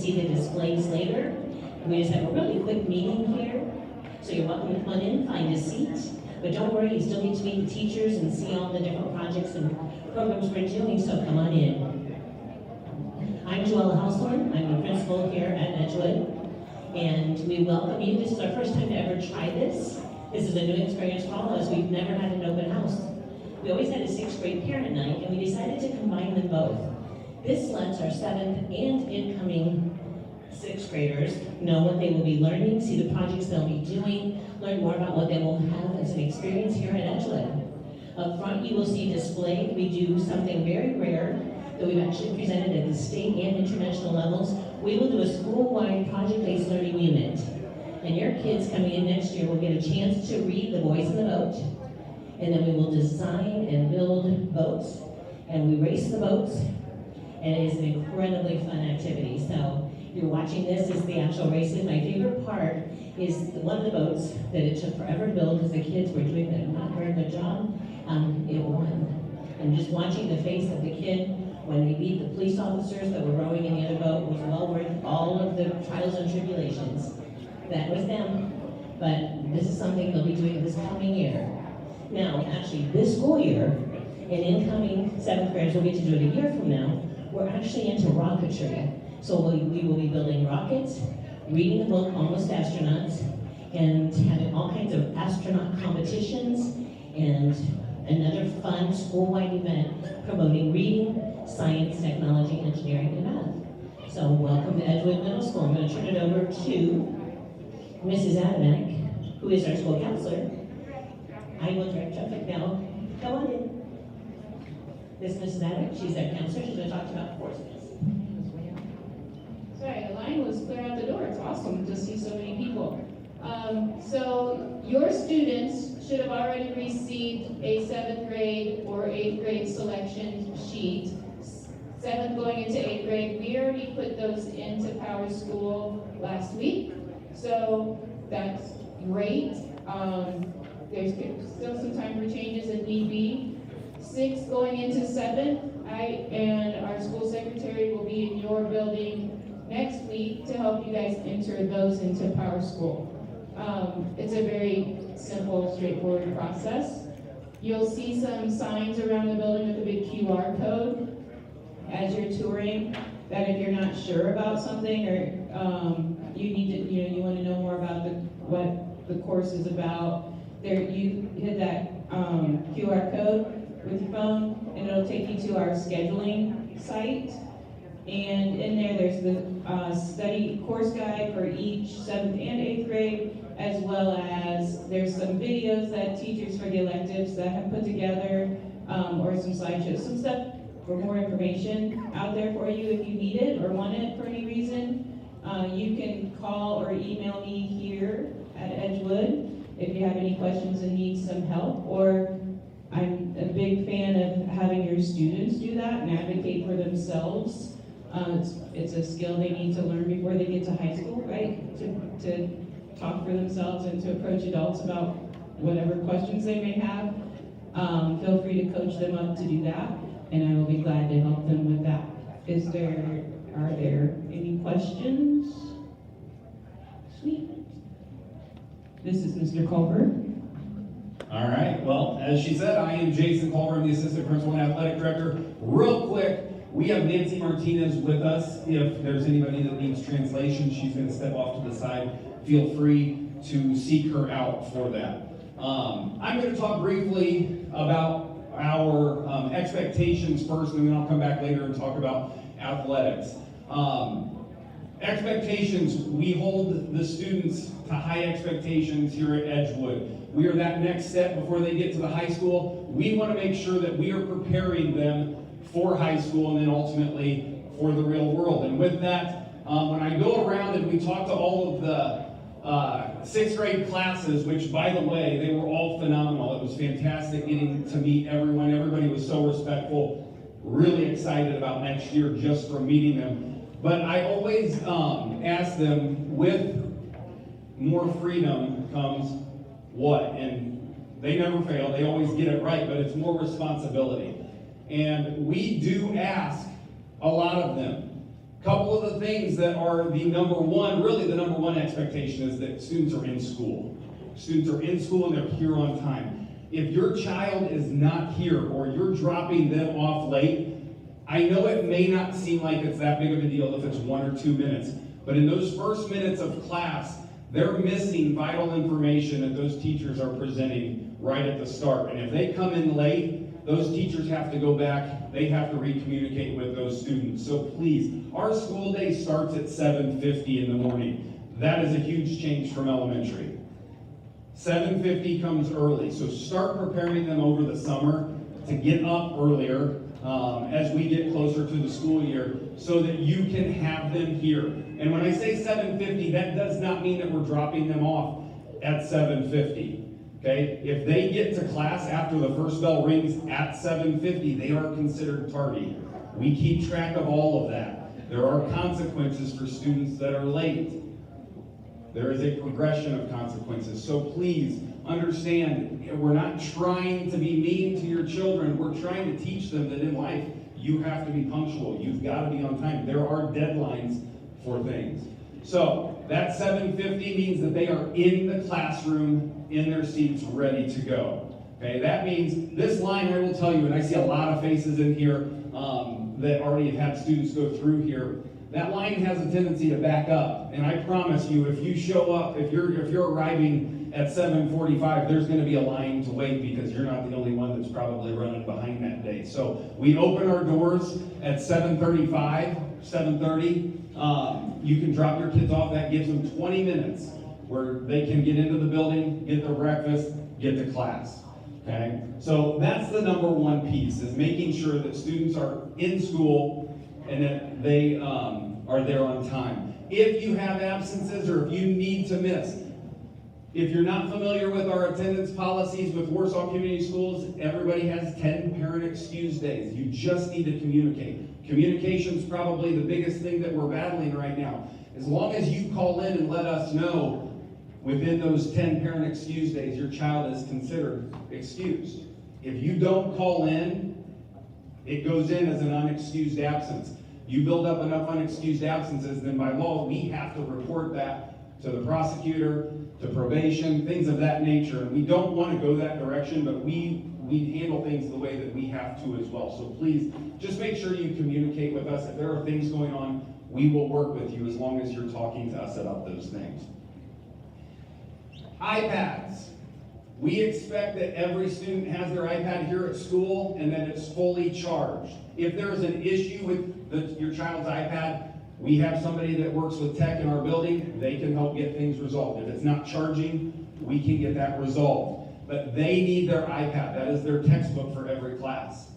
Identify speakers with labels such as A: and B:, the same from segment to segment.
A: see the displays later. We just have a really quick meeting here. So you're welcome to come on in, find a seat. But don't worry, you still need to meet the teachers and see all the different projects and programs we're doing, so come on in. I'm Joella Householm. I'm the principal here at Edgewood. And we welcome you. This is our first time to ever try this. This is a new experience for all of us. We've never had an open house. We always had a 6th grade parent night, and we decided to combine them both. This lets our 7th and incoming 6th graders know what they will be learning, see the projects they'll be doing, learn more about what they will have as an experience here at Edgewood. Up front, you will see displayed. We do something very rare that we've actually presented at the state and international levels. We will do a school-wide project-based learning unit. And your kids coming in next year will get a chance to read The Boys in the Boat. And then we will design and build boats. And we race the boats. And it is an incredibly fun activity. So you're watching this is the actual races. My favorite part is one of the boats that it took forever to build because the kids were doing a not very good job. It won. And just watching the face of the kid when they beat the police officers that were rowing in the other boat was well worth all of the trials and tribulations. That was them. But this is something they'll be doing this coming year. Now, actually, this school year, and incoming 7th graders will get to do it a year from now, we're actually into rocketry. So we will be building rockets, reading the book Almost Astronauts, and having all kinds of astronaut competitions, and another fun school-wide event promoting reading, science, technology, engineering, and math. So welcome to Edgewood Middle School. I'm going to turn it over to Mrs. Adamek, who is our school counselor. I will direct traffic now. Come on in. This is Mrs. Adamek. She's our counselor. She's going to talk about courses.
B: Sorry, the line was clear out the door. It's awesome to see so many people. So your students should have already received a 7th grade or 8th grade selection sheet. 7th going into 8th grade, we already put those into Power School last week. So that's great. There's still some time for changes if need be. 6th going into 7th, I and our school secretary will be in your building next week to help you guys enter those into Power School. It's a very simple, straightforward process. You'll see some signs around the building with a big QR code as you're touring, that if you're not sure about something or you need to, you want to know more about what the course is about, there you hit that QR code with your phone, and it'll take you to our scheduling site. And in there's the study course guide for each 7th and 8th grade, as well as there's some videos that teachers for the electives that have put together, or some slideshows, some stuff for more information out there for you if you need it or want it for any reason. You can call or email me here at Edgewood if you have any questions and need some help, or I'm a big fan of having your students do that and advocate for themselves. It's a skill they need to learn before they get to high school, right? To talk for themselves and to approach adults about whatever questions they may have. Feel free to coach them up to do that, and I will be glad to help them with that. Are there any questions? Sweet. This is Mr. Culver.
C: All right, well, as she said, I am Jason Culver. I'm the Assistant Principal and Athletic Director. Real quick, we have Nancy Martinez with us. If there's anybody that needs translation, she's going to step off to the side. Feel free to seek her out for that. I'm going to talk briefly about our expectations first, and then I'll come back later and talk about athletics. Expectations, we hold the students to high expectations here at Edgewood. We are that next step before they get to the high school. We want to make sure that we are preparing them for high school and then ultimately for the real world. And with that, when I go around and we talk to all of the 6th grade classes, which by the way, they were all phenomenal. It was fantastic getting to meet everyone. Everybody was so respectful, really excited about next year just from meeting them. But I always ask them, with more freedom comes what? And they never fail, they always get it right, but it's more responsibility. And we do ask a lot of them Couple of the things that are the number one expectation is that students are in school. Students are in school and they're here on time. If your child is not here or you're dropping them off late, I know it may not seem like it's that big of a deal if it's 1 or 2 minutes, but in those first minutes of class, they're missing vital information that those teachers are presenting right at the start. And if they come in late, those teachers have to go back, they have to re-communicate with those students. So please, our school day starts at 7:50 in the morning. That is a huge change from elementary. 7:50 comes early, so start preparing them over the summer to get up earlier as we get closer to the school year so that you can have them here. And when I say 7:50, that does not mean that we're dropping them off at 7:50. Okay, if they get to class after the first bell rings at 7:50, they are considered tardy. We keep track of all of that. There are consequences for students that are late. There is a progression of consequences. So please understand, we're not trying to be mean to your children. We're trying to teach them that in life, you have to be punctual. You've got to be on time. There are deadlines for things. So that 7:50 means that they are in the classroom, in their seats, ready to go. Okay, that means this line, I will tell you, and I see a lot of faces in here that already have had students go through here. That line has a tendency to back up, and I promise you, if you show up, if you're arriving at 7:45, there's going to be a line to wait because you're not the only one that's probably running behind that day. So we open our doors at 7:35, 7:30. You can drop your kids off. That gives them 20 minutes where they can get into the building, get their breakfast, get to class. Okay? So that's the number one piece, is making sure that students are in school and that they are there on time. If you have absences or if you need to miss, if you're not familiar with our attendance policies with Warsaw Community Schools, everybody has 10 parent excuse days. You just need to communicate. Communication's probably the biggest thing that we're battling right now. As long as you call in and let us know within those 10 parent excuse days, your child is considered excused. If you don't call in, it goes in as an unexcused absence. You build up enough unexcused absences, then by law, we have to report that to the prosecutor, to probation, things of that nature. And we don't want to go that direction, but we handle things the way that we have to as well. So please, just make sure you communicate with us. If there are things going on, we will work with you as long as you're talking to us about those things. iPads. We expect that every student has their iPad here at school and that it's fully charged. If there is an issue with your child's iPad, we have somebody that works with tech in our building. They can help get things resolved. If it's not charging, we can get that resolved. But they need their iPad. That is their textbook for every class.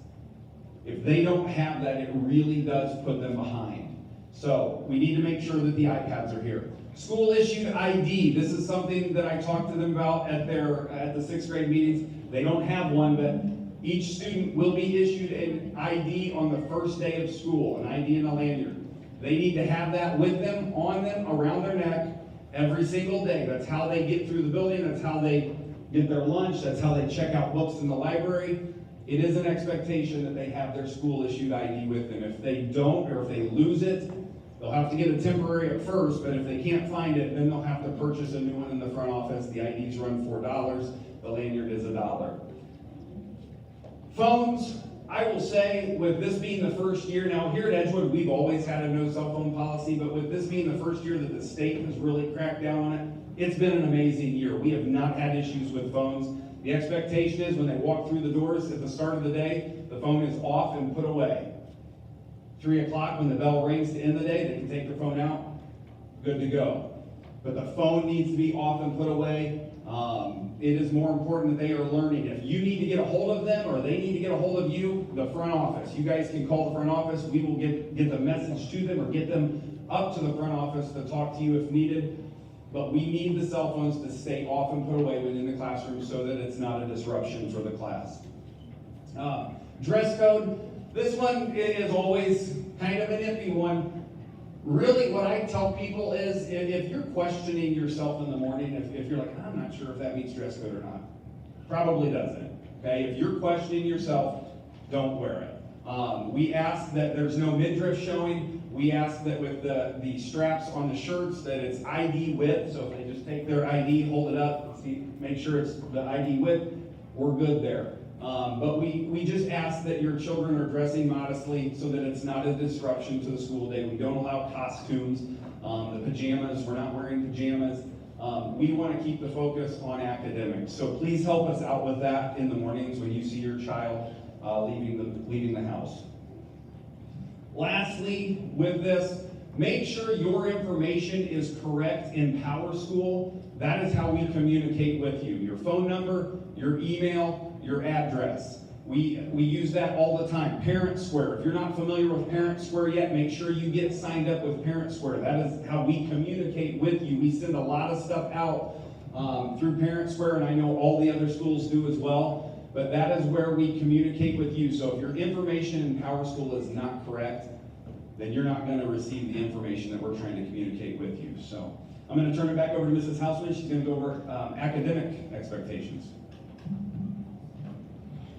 C: If they don't have that, it really does put them behind. So we need to make sure that the iPads are here. School issued ID. This is something that I talked to them about at the 6th grade meetings. They don't have one, but each student will be issued an ID on the first day of school, an ID and a lanyard. They need to have that with them, on them, around their neck, every single day. That's how they get through the building. That's how they get their lunch. That's how they check out books in the library. It is an expectation that they have their school issued ID with them. If they don't, or if they lose it, they'll have to get a temporary at first, but if they can't find it, then they'll have to purchase a new one in the front office. The IDs run $4. The lanyard is $1. Phones, I will say, with this being the first year, now here at Edgewood, we've always had a no cell phone policy, but with this being the first year that the state has really cracked down on it, it's been an amazing year. We have not had issues with phones. The expectation is when they walk through the doors at the start of the day, the phone is off and put away. 3 o'clock when the bell rings to end the day, they can take their phone out, good to go. But the phone needs to be off and put away. It is more important that they are learning. If you need to get a hold of them or they need to get a hold of you, the front office. You guys can call the front office. We will get the message to them or get them up to the front office to talk to you if needed. But we need the cell phones to stay off and put away within the classroom so that it's not a disruption for the class. Dress code. This one is always kind of an iffy one. Really, what I tell people is, if you're questioning yourself in the morning, if you're like, I'm not sure if that meets dress code or not, probably doesn't. Okay, if you're questioning yourself, don't wear it. We ask that there's no midriff showing. We ask that with the straps on the shirts that it's ID width. So if they just take their ID, hold it up, see, make sure it's the ID width, we're good there. But we just ask that your children are dressing modestly so that it's not a disruption to the school day. We don't allow costumes. The pajamas, we're not wearing pajamas. We want to keep the focus on academics. So please help us out with that in the mornings when you see your child leaving the house. Lastly, with this, make sure your information is correct in PowerSchool. That is how we communicate with you. Your phone number, your email, your address. We use that all the time. Parent Square. If you're not familiar with Parent Square yet, make sure you get signed up with Parent Square. That is how we communicate with you. We send a lot of stuff out through Parent Square, and I know all the other schools do as well. But that is where we communicate with you. So if your information in PowerSchool is not correct, then you're not going to receive the information that we're trying to communicate with you. So I'm going to turn it back over to Mrs. Hausman. She's going to go over academic expectations.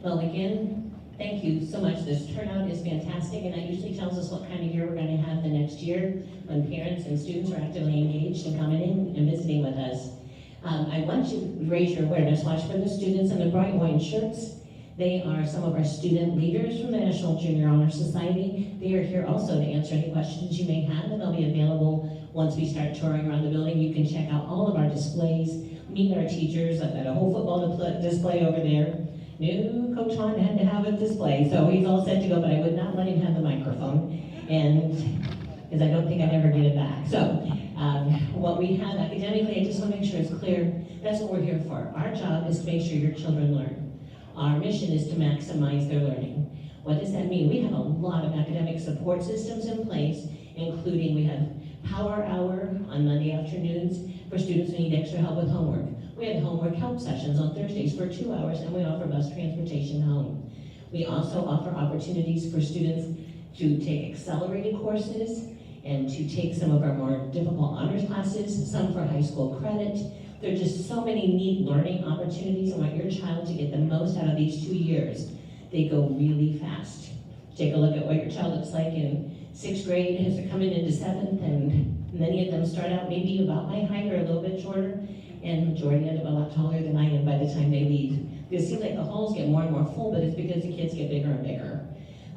A: Well, again, thank you so much. This turnout is fantastic, and that usually tells us what kind of year we're going to have the next year when parents and students are actively engaged and coming in and visiting with us. I want you to raise your awareness. Watch for the students in the bright orange shirts. They are some of our student leaders from the National Junior Honor Society. They are here also to answer any questions you may have, and they'll be available once we start touring around the building. You can check out all of our displays, meet our teachers. I've got a whole football display over there. New Coach Hahn had to have a display, so he's all set to go, but I would not let him have the microphone, and because I don't think I'd ever get it back. So what we have academically, I just want to make sure it's clear, that's what we're here for. Our job is to make sure your children learn. Our mission is to maximize their learning. What does that mean? We have a lot of academic support systems in place, including we have Power Hour on Monday afternoons for students who need extra help with homework. We have homework help sessions on Thursdays for 2 hours, and we offer bus transportation home. We also offer opportunities for students to take accelerated courses and to take some of our more difficult honors classes, some for high school credit. There are just so many neat learning opportunities. I want your child to get the most out of these 2 years. They go really fast. Take a look at what your child looks like in 6th grade as they're coming into 7th, and many of them start out maybe about my height or a little bit shorter, and majority end up a lot taller than I am by the time they leave. It seems like the halls get more and more full, but it's because the kids get bigger and bigger.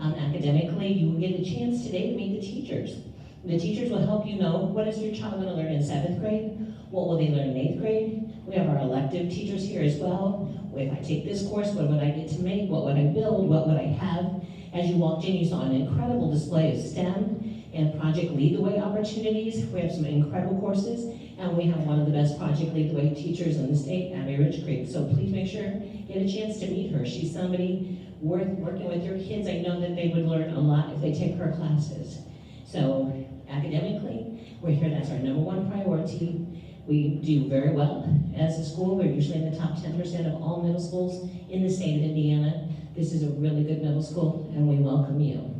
A: Academically, you will get a chance today to meet the teachers. The teachers will help you know, what is your child going to learn in 7th grade? What will they learn in 8th grade? We have our elective teachers here as well. If I take this course, what would I get to make? What would I build? What would I have? As you walked in, you saw an incredible display of STEM and Project Lead the Way opportunities. We have some incredible courses, and we have one of the best Project Lead the Way teachers in the state, Abby Rich Creek. So please make sure you get a chance to meet her. She's somebody worth working with your kids. I know that they would learn a lot if they take her classes. So academically, we're here. That's our #1 priority. We do very well as a school. We're usually in the top 10% of all middle schools in the state of Indiana. This is a really good middle school, and we welcome you.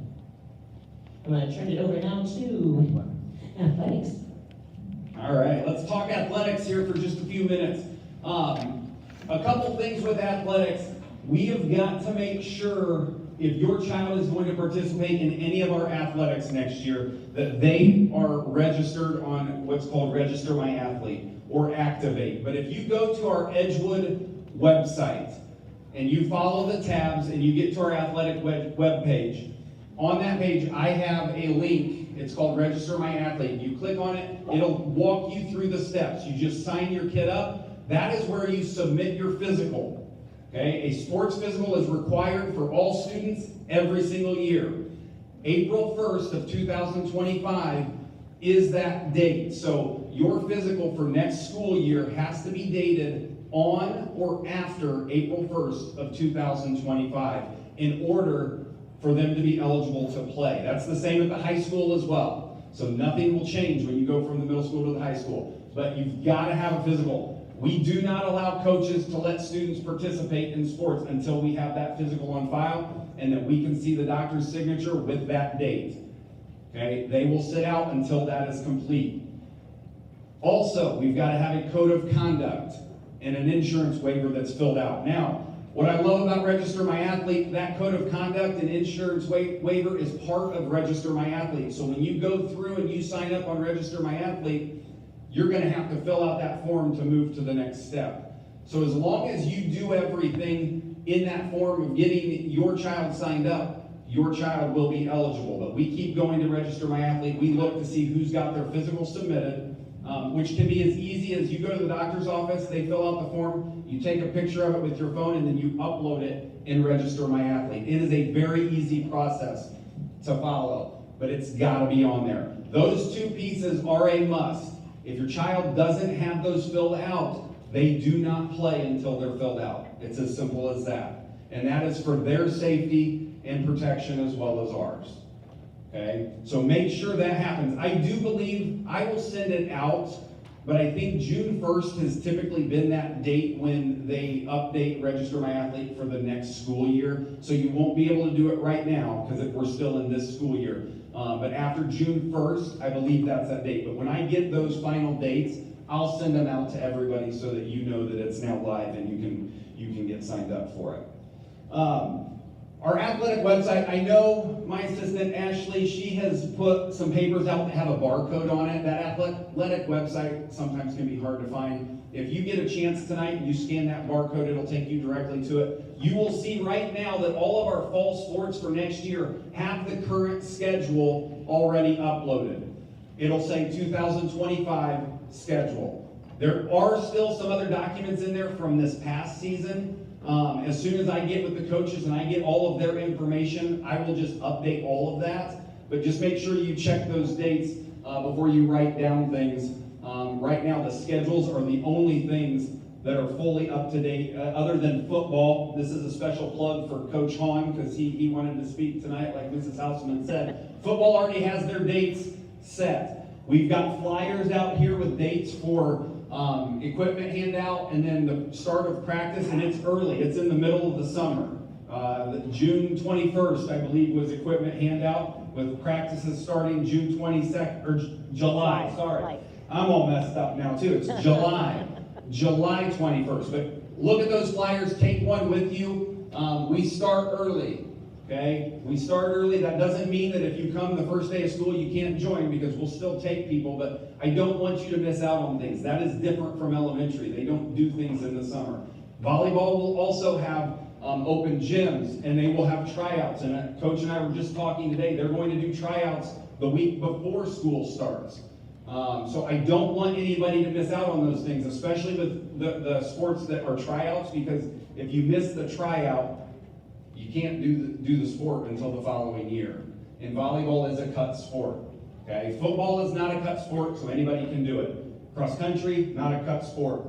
A: I'm going to turn it over now to athletics.
C: All right, let's talk athletics here for just a few minutes. A couple things with athletics. We have got to make sure if your child is going to participate in any of our athletics next year, that they are registered on what's called Register My Athlete or Activate. But if you go to our Edgewood website and you follow the tabs and you get to our athletic web page, on that page I have a link. It's called Register My Athlete. You click on it, it'll walk you through the steps. You just sign your kid up. That is where you submit your physical. Okay, a sports physical is required for all students every single year. April 1st of 2025 is that date. So your physical for next school year has to be dated on or after April 1st of 2025 in order for them to be eligible to play. That's the same at the high school as well. So nothing will change when you go from the middle school to the high school. But you've got to have a physical. We do not allow coaches to let students participate in sports until we have that physical on file and that we can see the doctor's signature with that date. Okay, they will sit out until that is complete. Also, we've got to have a code of conduct and an insurance waiver that's filled out. Now, What I love about Register My Athlete, that code of conduct and insurance waiver is part of Register My Athlete. So when you go through and you sign up on Register My Athlete, you're going to have to fill out that form to move to the next step. So as long as you do everything in that form of getting your child signed up, your child will be eligible. But we keep going to Register My Athlete. We look to see who's got their physical submitted, which can be as easy as you go to the doctor's office, they fill out the form, you take a picture of it with your phone, and then you upload it in Register My Athlete. It is a very easy process to follow, but it's got to be on there. Those two pieces are a must. If your child doesn't have those filled out, they do not play until they're filled out. It's as simple as that. And that is for their safety and protection as well as ours. Okay? So make sure that happens. I do believe I will send it out, but I think June 1st has typically been that date when they update Register My Athlete for the next school year. So you won't be able to do it right now because we're still in this school year. But after June 1st, I believe that's that date. But when I get those final dates, I'll send them out to everybody so that you know that it's now live and you can get signed up for it. Our athletic website, I know my assistant Ashley, she has put some papers out that have a barcode on it. That athletic website sometimes can be hard to find. If you get a chance tonight and you scan that barcode, it'll take you directly to it. You will see right now that all of our fall sports for next year have the current schedule already uploaded. It'll say 2025 schedule. There are still some other documents in there from this past season. As soon as I get with the coaches and I get all of their information, I will just update all of that. But just make sure you check those dates before you write down things. Right now, the schedules are the only things that are fully up to date, other than football. This is a special plug for Coach Hahn because he wanted to speak tonight, like Mrs. Houseman said. Football already has their dates set. We've got flyers out here with dates for equipment handout and then the start of practice, and it's early. It's in the middle of the summer. June 21st, I believe, was equipment handout with practices starting June 22nd, or July, sorry. I'm all messed up now too. It's July 21st. But look at those flyers, take one with you. We start early, okay? We start early. That doesn't mean that if you come the first day of school, you can't join, because we'll still take people, but I don't want you to miss out on things. That is different from elementary. They don't do things in the summer. Volleyball will also have open gyms, and they will have tryouts. And Coach and I were just talking today, they're going to do tryouts the week before school starts. So I don't want anybody to miss out on those things, especially with the sports that are tryouts, because if you miss the tryout, you can't do the sport until the following year. And volleyball is a cut sport. Okay, football is not a cut sport, so anybody can do it. Cross country, not a cut sport.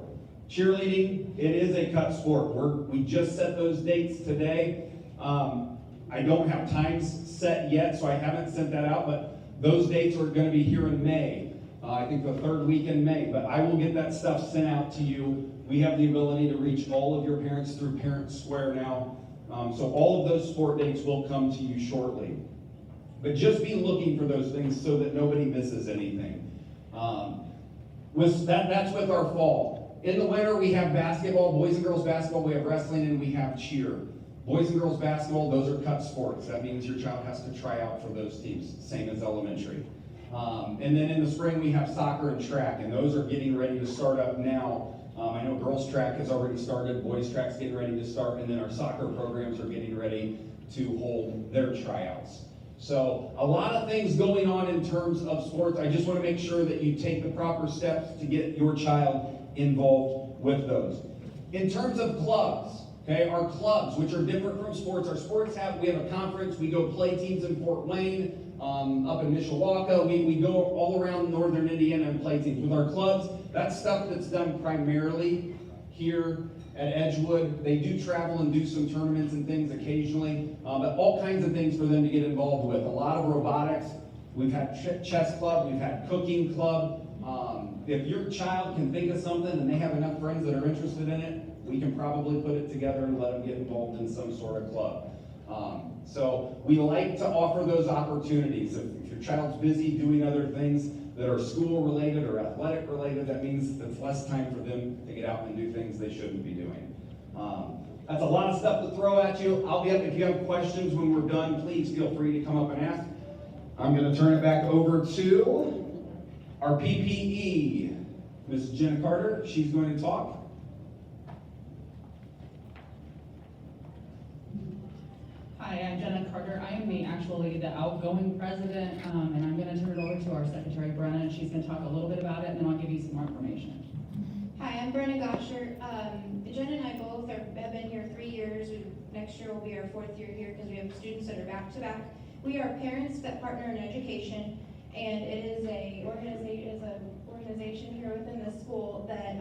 C: Cheerleading, it is a cut sport. We just set those dates today. I don't have times set yet, so I haven't sent that out, but those dates are going to be here in May. I think the third week in May, but I will get that stuff sent out to you. We have the ability to reach all of your parents through Parent Square now. So all of those sport dates will come to you shortly. But just be looking for those things so that nobody misses anything. That's with our fall. In the winter, we have basketball, boys and girls basketball, we have wrestling, and we have cheer. Boys and girls basketball, those are cut sports. That means your child has to try out for those teams, same as elementary. And then in the spring, we have soccer and track, and those are getting ready to start up now. I know girls track has already started, boys track's getting ready to start, and then our soccer programs are getting ready to hold their tryouts. So a lot of things going on in terms of sports. I just want to make sure that you take the proper steps to get your child involved with those. In terms of clubs, okay, our clubs, which are different from sports. Our sports we have a conference, we go play teams in Fort Wayne, up in Mishawaka, we go all around northern Indiana and play teams. With our clubs, that's stuff that's done primarily here at Edgewood. They do travel and do some tournaments and things occasionally, but all kinds of things for them to get involved with. A lot of robotics. We've had chess club, we've had cooking club. If your child can think of something and they have enough friends that are interested in it, we can probably put it together and let them get involved in some sort of club. So we like to offer those opportunities. If your child's busy doing other things that are school related or athletic related, that means it's less time for them to get out and do things they shouldn't be doing. That's a lot of stuff to throw at you. I'll be up if you have questions when we're done. Please feel free to come up and ask. I'm going to turn it back over to our PPE, Ms. Jenna Carter. She's going to talk.
D: Hi, I'm Jenna Carter. I am actually the outgoing president, and I'm going to turn it over to our secretary, Brenna. She's going to talk a little bit about it, and then I'll give you some more information.
E: Hi, I'm Brenna Gosher. Jen and I both have been here 3 years. Next year will be our 4th year here because we have students that are back to back. We are Parents That Partner in Education, and it is a organization here within the school that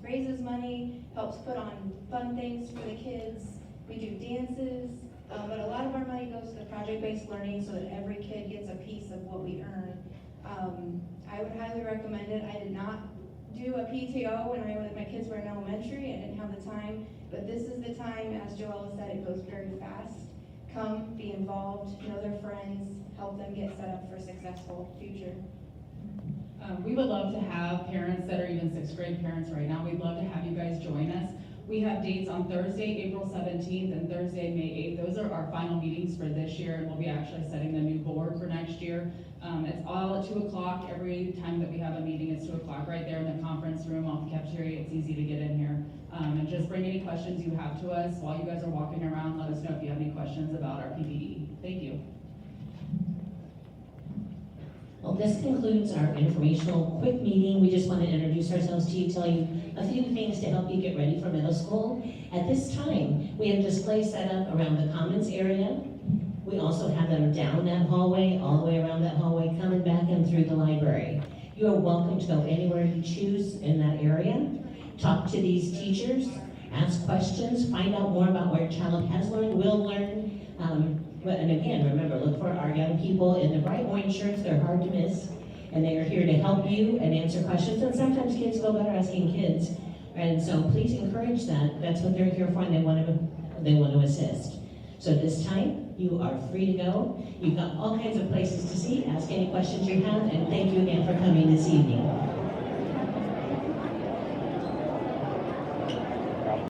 E: raises money, helps put on fun things for the kids. We do dances, but a lot of our money goes to project-based learning so that every kid gets a piece of what we earn. I would highly recommend it. I did not do a PTO when my kids were in elementary. I didn't have the time, but this is the time. As Joella said, it goes very fast. Come, be involved, know their friends, help them get set up for a successful future.
D: We would love to have parents that are even 6th grade parents right now. We'd love to have you guys join us. We have dates on Thursday, April 17th, and Thursday, May 8th. Those are our final meetings for this year, and we'll be actually setting the new board for next year. It's all at 2 o'clock. Every time that we have a meeting, it's 2 o'clock right there in the conference room off the cafeteria. It's easy to get in here. And just bring any questions you have to us while you guys are walking around. Let us know if you have any questions about our PPE. Thank you.
A: Well, this concludes our informational quick meeting. We just want to introduce ourselves to you, tell you a few things to help you get ready for middle school. At this time, we have displays set up around the commons area. We also have them down that hallway, all the way around that hallway, coming back and through the library. You are welcome to go anywhere you choose in that area. Talk to these teachers, ask questions, find out more about what your child has learned, will learn. And again, remember, look for our young people in the bright orange shirts. They're hard to miss. And they are here to help you and answer questions. And sometimes kids feel better asking kids. And so please encourage that. That's what they're here for, and they want to assist. So this time, you are free to go. You've got all kinds of places to see. Ask any questions you have, and thank you again for coming this evening.